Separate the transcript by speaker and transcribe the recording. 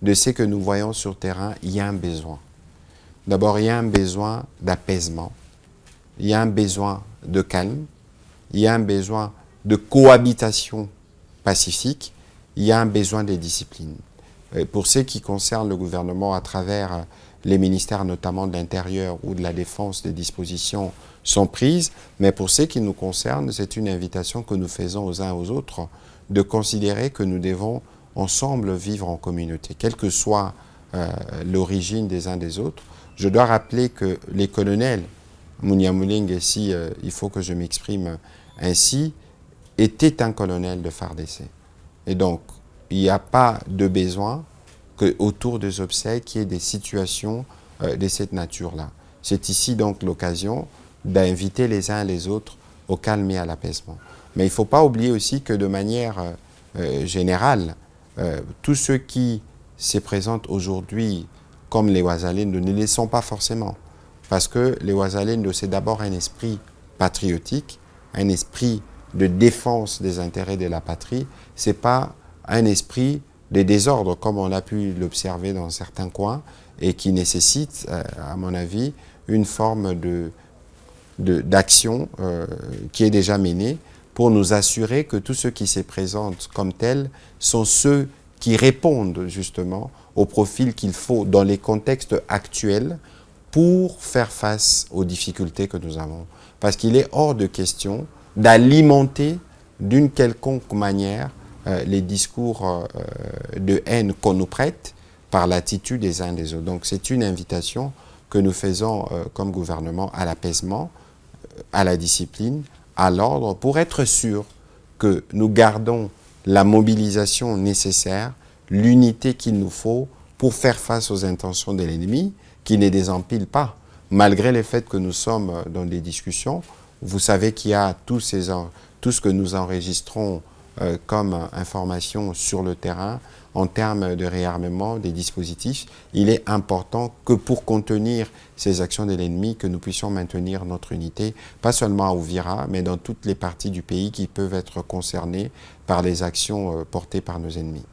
Speaker 1: de ce que nous voyons sur le terrain, il y a un besoin. D'abord, il y a un besoin d'apaisement, il y a un besoin de calme, il y a un besoin de cohabitation pacifique, il y a un besoin de discipline. Et pour ce qui concerne le gouvernement, à travers les ministères notamment de l'Intérieur ou de la Défense, des dispositions sont prises, mais pour ce qui nous concerne, c'est une invitation que nous faisons aux uns et aux autres de considérer que nous devons ensemble vivre en communauté, quelle que soit l'origine des uns des autres. Je dois rappeler que les colonels, Mounia Mouling, ici, il faut que je m'exprime ainsi, était un colonel de FARDC. Et donc, il n'y a pas de besoin qu'autour des obsèques, il y ait des situations de cette nature-là. C'est ici donc l'occasion d'inviter les uns et les autres au calme et à l'apaisement. Mais il ne faut pas oublier aussi que de manière générale, tous ceux qui se présentent aujourd'hui comme les Ouazalendo ne les sont pas forcément. Parce que les Ouazalendo, c'est d'abord un esprit patriotique, un esprit de défense des intérêts de la patrie. Ce n'est pas un esprit de désordre, comme on a pu l'observer dans certains coins, et qui nécessite, à mon avis, une forme d'action qui est déjà menée pour nous assurer que tous ceux qui se présentent comme tels sont ceux qui répondent justement au profil qu'il faut dans les contextes actuels pour faire face aux difficultés que nous avons. Parce qu'il est hors de question d'alimenter d'une quelconque manière les discours de haine qu'on nous prête par l'attitude des uns des autres. Donc c'est une invitation que nous faisons comme gouvernement à l'apaisement, à la discipline, à l'ordre, pour être sûr que nous gardons la mobilisation nécessaire, l'unité qu'il nous faut pour faire face aux intentions de l'ennemi, qui ne désempile pas. Malgré le fait que nous sommes dans des discussions, vous savez qu'il y a tout ce que nous enregistrons comme information sur le terrain en termes de réarmement des dispositifs. Il est important que pour contenir ces actions de l'ennemi, que nous puissions maintenir notre unité, pas seulement à Ouvira, mais dans toutes les parties du pays qui peuvent être concernées par les actions portées par nos ennemis.